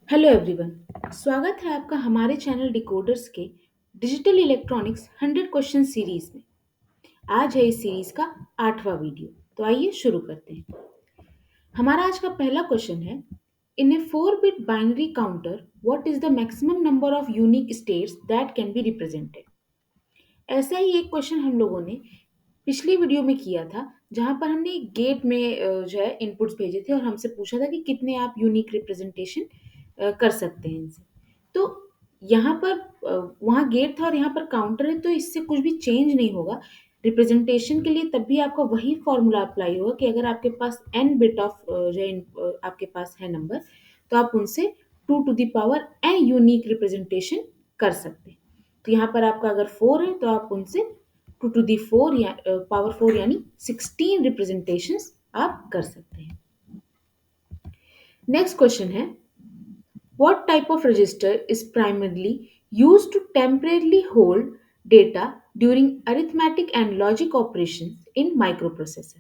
Hello everyone. स्वागत है आपका हमारे चैनल डिकोडर्स के डिजिटल इलेक्ट्रॉनिक्स 100 क्वेश्चन सीरीज में। आज है इस सीरीज का 8वां वीडियो। तो आइए शुरू करते हैं। हमारा आज का पहला क्वेश्चन है, इन ए 4 bit binary counter what is the maximum number of unique states that can be represented. ऐसा ही एक क्वेश्चन हम लोगों ने पिछली वीडियो में किया था, जहां पर हमने एक गेट में जो है इनपुट्स भेजे थे और हमसे पूछा था कि कितने आप यूनिक रिप्रेजेंटेशन कर सकते हैं इनसे। तो यहाँ पर वहाँ गेट था और यहाँ पर काउंटर है, तो इससे कुछ भी चेंज नहीं होगा। रिप्रेजेंटेशन के लिए तब भी आपका वही फॉर्मूला अप्लाई होगा कि अगर आपके पास n बिट ऑफ जो है आपके पास है नंबर, तो आप उनसे 2 to the power n unique representation कर सकते हैं। तो यहाँ पर आपका अगर 4 है तो आप उनसे 2 टू दी 4 या पावर 4 यानी 16 रिप्रेजेंटेशन आप कर सकते हैं। नेक्स्ट क्वेश्चन है, what type of register is primarily used to temporarily hold data during arithmetic and logic operations in microprocessor।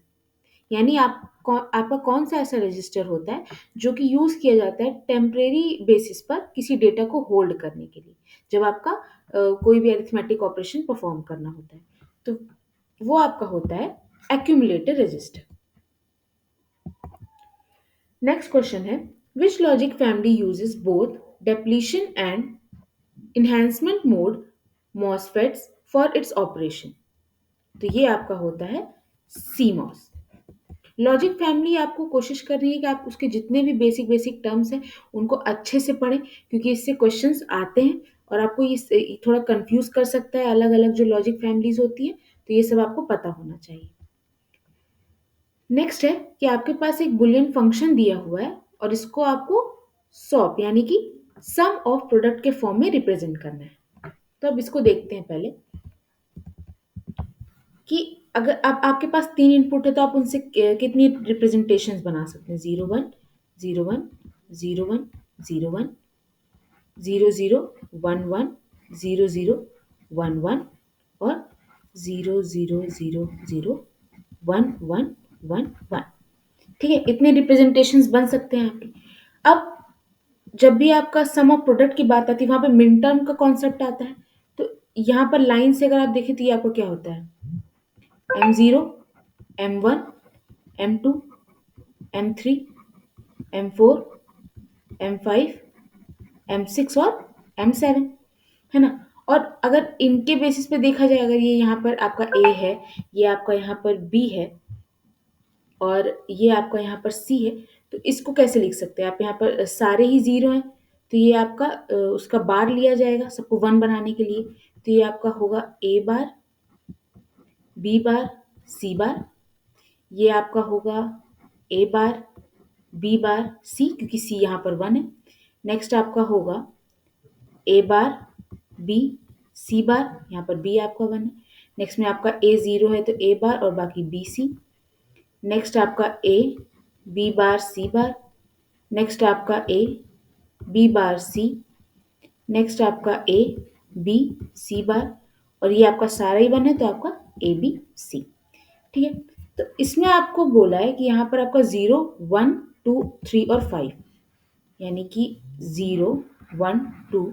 यानी आपका कौन सा ऐसा रजिस्टर होता है जो कि यूज किया जाता है टेम्परेरी बेसिस पर किसी डेटा को होल्ड करने के लिए, जब आपका कोई भी अरिथमेटिक ऑपरेशन परफॉर्म करना होता है, तो वो आपका होता है एक्यूमुलेटर रजिस्टर। नेक्स्ट क्वेश्चन है, which logic family uses both depletion and enhancement mode MOSFETs for its operation। तो ये आपका होता है CMOS। लॉजिक फैमिली आपको कोशिश कर रही है कि आप उसके जितने भी बेसिक बेसिक टर्म्स हैं उनको अच्छे से पढ़ें, क्योंकि इससे क्वेश्चंस आते हैं और आपको ये थोड़ा कंफ्यूज कर सकता है। अलग अलग जो लॉजिक फैमिलीज होती हैं, तो ये सब आपको पता होना चाहिए। नेक्स्ट है कि आपके पास एक बुलियन फंक्शन दिया हुआ है और इसको आपको सॉप यानी कि सम ऑफ प्रोडक्ट के फॉर्म में रिप्रेजेंट करना है। तो अब इसको देखते हैं पहले कि अगर आपके पास 3 इनपुट है तो आप उनसे कितनी रिप्रेजेंटेशंस बना सकते हैं। 0 1 0 1 0 1 0 1 0 0 1 1 0 0 1 1 और 0 0 0 0 1 1 1 1। ठीक है, इतने रिप्रेजेंटेशंस बन सकते हैं आपके। अब जब भी आपका सम ऑफ प्रोडक्ट की बात आती है, वहां पे मिन टर्म का कॉन्सेप्ट आता है। तो यहाँ पर लाइन से अगर आप देखें तो ये आपको क्या होता है, M0 M1 M2 M3 M4 M5 M6 और M7, है ना। और अगर इनके बेसिस पे देखा जाए, अगर ये यहाँ पर आपका A है, ये आपका यहाँ पर B है और ये आपका यहाँ पर C है, तो इसको कैसे लिख सकते हैं आप। यहाँ पर सारे ही 0 हैं, तो ये आपका उसका बार लिया जाएगा सबको 1 बनाने के लिए। तो ये आपका होगा A bar B bar C बार, ये आपका होगा A bar B bar C, क्योंकि C यहाँ पर 1 है। नेक्स्ट आपका होगा A बार B C बार, यहाँ पर B आपका 1 है। नेक्स्ट में आपका A 0 है तो A बार और बाकी B C। नेक्स्ट आपका A B bar C bar, next आपका A B bar C, next आपका A B C बार, और ये आपका सारा ही 1 है तो आपका A B C। ठीक है, तो इसमें आपको बोला है कि यहाँ पर आपका 0 1 2 3 और 5, यानी कि 0 1 2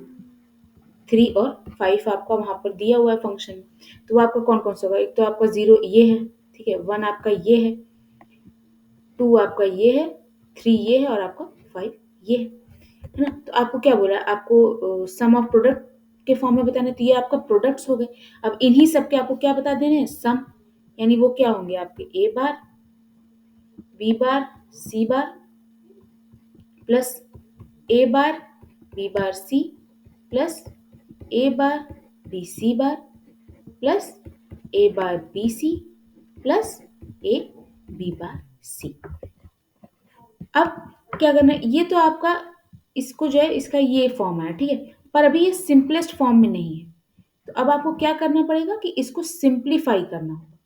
3 और 5 आपका वहां पर दिया हुआ है फंक्शन में। तो वो आपका कौन कौन सा होगा, एक तो आपका 0 ये है, ठीक है, 1 आपका ये है, 2 आपका ये है, 3 ये है और आपका 5 ये है ना। तो आपको क्या बोला है, आपको सम ऑफ प्रोडक्ट के फॉर्म में बताना है, तो ये आपका प्रोडक्ट्स हो गए। अब इन्हीं सब के आपको क्या बता देने हैं, सम, यानी वो क्या होंगे आपके A bar B bar C bar plus A bar B bar C plus A bar B C bar plus A bar B C plus A B bar C। अब क्या करना है, ये तो आपका इसको जो है इसका ये फॉर्म है, ठीक है, पर अभी ये सिंपलेस्ट फॉर्म में नहीं है। तो अब आपको क्या करना पड़ेगा कि इसको सिंप्लीफाई करना होगा।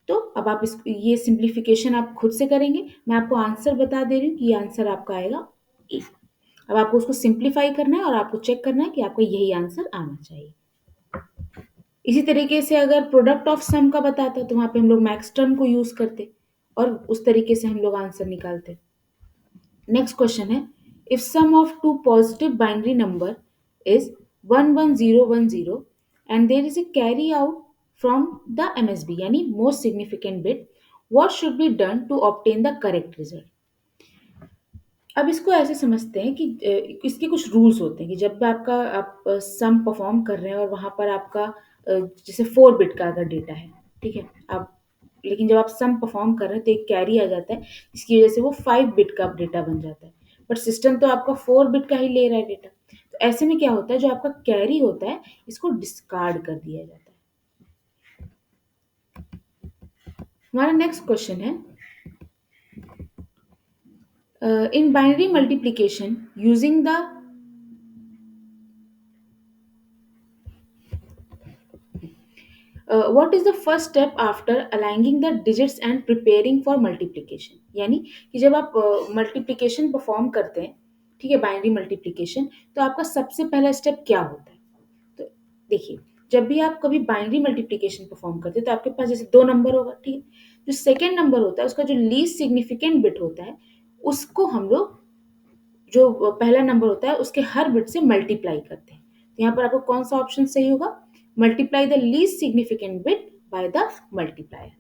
तो अब आप इस ये सिंप्लीफिकेशन आप खुद से करेंगे, मैं आपको आंसर बता दे रही हूँ कि ये आंसर आपका आएगा ए। अब आपको उसको सिंप्लीफाई करना है और आपको चेक करना है कि आपको यही आंसर आना चाहिए। इसी तरीके से अगर प्रोडक्ट ऑफ सम का बताता तो वहां पे हम लोग मैक्स टर्म को यूज करते और उस तरीके से हम लोग आंसर निकालते। नेक्स्ट क्वेश्चन है, if sum of two positive binary number is 11010 and there is a carry out from the MSB यानी most significant bit, what should be done to obtain the correct result? अब इसको ऐसे समझते हैं कि इसके कुछ रूल्स होते हैं कि जब भी आपका आप सम परफॉर्म कर रहे हैं और वहाँ पर आपका जैसे 4 बिट का अगर डेटा है, ठीक है? आप लेकिन जब आप सम परफॉर्म कर रहे हैं तो एक कैरी आ जाता है, जिसकी वजह से वो 5 बिट का डेटा बन जाता है। बट सिस्टम तो आपका 4 बिट का ही ले रहा है डेटा। तो ऐसे में क्या होता है, जो आपका कैरी होता है, इसको डिस्कार्ड कर दिया जाता है। हमारा नेक्स्ट क्वेश्चन है, in binary multiplication using the what is the first step after aligning the digits and preparing for multiplication? यानी कि जब आप मल्टीप्लिकेशन परफॉर्म करते हैं, ठीक है, बाइनरी मल्टीप्लिकेशन, तो आपका सबसे पहला स्टेप क्या होता है? तो देखिए, जब भी आप कभी बाइनरी मल्टीप्लिकेशन परफॉर्म करते हैं तो आपके पास जैसे दो नंबर होगा, ठीक है? जो सेकेंड नंबर होता है उसका जो लीस्ट सिग्निफिकेंट बिट होता है, उसको हम लोग जो पहला नंबर होता है उसके हर बिट से मल्टीप्लाई करते हैं। तो यहाँ पर आपको कौन सा ऑप्शन सही होगा? Multiply the least significant bit by the multiplier.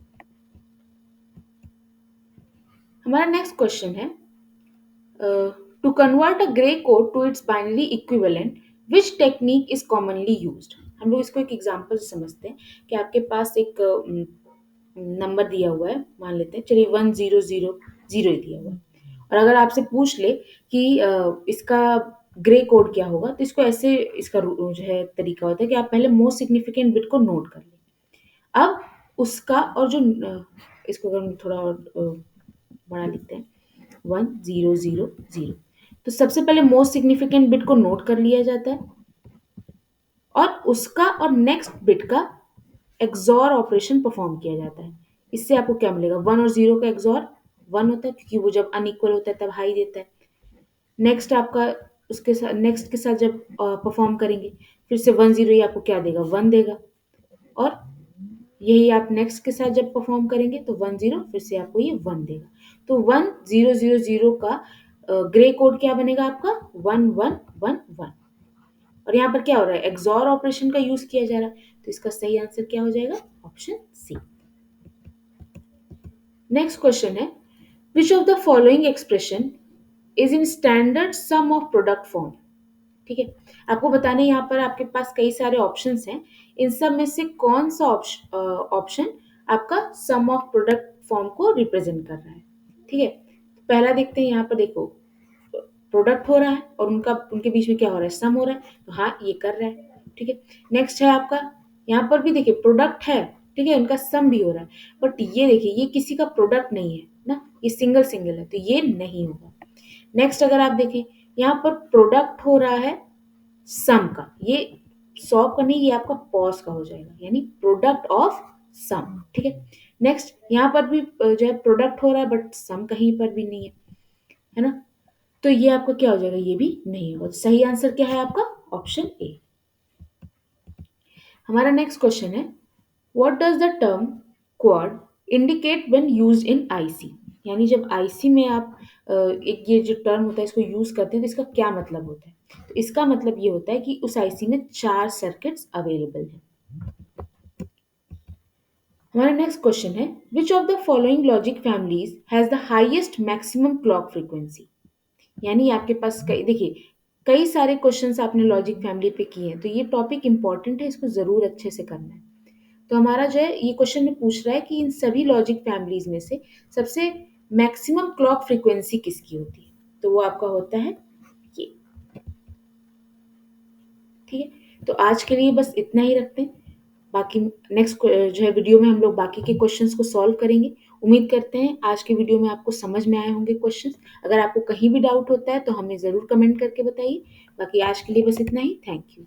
हमारा नेक्स्ट क्वेश्चन है, to convert a Gray code to its binary equivalent which technique is commonly used? हम लोग इसको एक एग्जांपल से समझते हैं कि आपके पास एक नंबर दिया हुआ है, मान लेते हैं, चलिए 1000 दिया हुआ है, और अगर आपसे पूछ ले कि इसका ग्रे कोड क्या होगा, तो इसको ऐसे इसका जो है तरीका होता है कि आप पहले मोस्ट सिग्निफिकेंट बिट को नोट कर लें। अब उसका और जो इसको अगर हम थोड़ा और बड़ा लिखते हैं 1000, तो सबसे पहले मोस्ट सिग्निफिकेंट बिट को नोट कर लिया जाता है और उसका और नेक्स्ट बिट का एक्सॉर ऑपरेशन परफॉर्म किया जाता है। इससे आपको क्या मिलेगा? 1 और 0 का एक्सॉर 1 होता है, क्योंकि वो जब अनइक्वल होता है तब हाई देता है। नेक्स्ट आपका उसके साथ नेक्स्ट के साथ जब परफॉर्म करेंगे, फिर से 10 ही आपको क्या देगा? 1 देगा। और यही आप नेक्स्ट के साथ जब परफॉर्म करेंगे तो 10 फिर से आपको ये 1 देगा। तो 1000 का ग्रे कोड क्या बनेगा आपका? 1111। और यहाँ पर क्या हो रहा है? एक्सॉर ऑपरेशन का यूज किया जा रहा है, तो इसका सही आंसर क्या हो जाएगा? Option C. नेक्स्ट क्वेश्चन है, which of the following expression is in standard sum of product form? ठीक है, आपको बताने यहाँ पर आपके पास कई सारे ऑप्शंस हैं, इन सब में से कौन सा ऑप्शन आपका सम ऑफ प्रोडक्ट फॉर्म को रिप्रेजेंट कर रहा है? ठीक है, पहला देखते हैं, यहाँ पर देखो प्रोडक्ट हो रहा है और उनके बीच में क्या हो रहा है? सम हो रहा है, तो हाँ ये कर रहा है। ठीक है, नेक्स्ट है आपका, यहाँ पर भी देखिए प्रोडक्ट है, ठीक है, उनका सम भी हो रहा है, बट ये देखिए ये किसी का प्रोडक्ट नहीं है ना, ये सिंगल सिंगल है, तो ये नहीं होगा। नेक्स्ट अगर आप देखें, यहाँ पर प्रोडक्ट हो रहा है सम का, ये 100 का नहीं, ये आपका पॉज का हो जाएगा, यानी प्रोडक्ट ऑफ सम। ठीक है, नेक्स्ट यहाँ पर भी जो है प्रोडक्ट हो रहा है बट सम कहीं पर भी नहीं है ना, तो ये आपका क्या हो जाएगा? ये भी नहीं होगा। तो सही आंसर क्या है आपका? Option A. हमारा नेक्स्ट क्वेश्चन है, what does the term quad indicate when used in IC? यानी जब आईसी में आप एक ये जो टर्म होता है इसको यूज करते हैं तो इसका क्या मतलब होता है? तो इसका मतलब ये होता है कि उस आईसी में 4 सर्किट्स अवेलेबल हैं। हमारा नेक्स्ट क्वेश्चन है, which of the following logic families has the highest maximum clock frequency? यानी आपके पास देखिए कई सारे क्वेश्चंस आपने लॉजिक फैमिली पे किए हैं, तो ये टॉपिक इंपॉर्टेंट है, इसको जरूर अच्छे से करना है। तो हमारा जो है ये क्वेश्चन में पूछ रहा है कि इन सभी लॉजिक फैमिलीज में से सबसे मैक्सिमम क्लॉक फ्रीक्वेंसी किसकी होती है? तो वो आपका होता है ये। ठीक है, तो आज के लिए बस इतना ही रखते हैं, बाकी नेक्स्ट जो है वीडियो में हम लोग बाकी के क्वेश्चंस को सॉल्व करेंगे। उम्मीद करते हैं आज के वीडियो में आपको समझ में आए होंगे क्वेश्चंस। अगर आपको कहीं भी डाउट होता है तो हमें ज़रूर कमेंट करके बताइए। बाकी आज के लिए बस इतना ही। Thank you.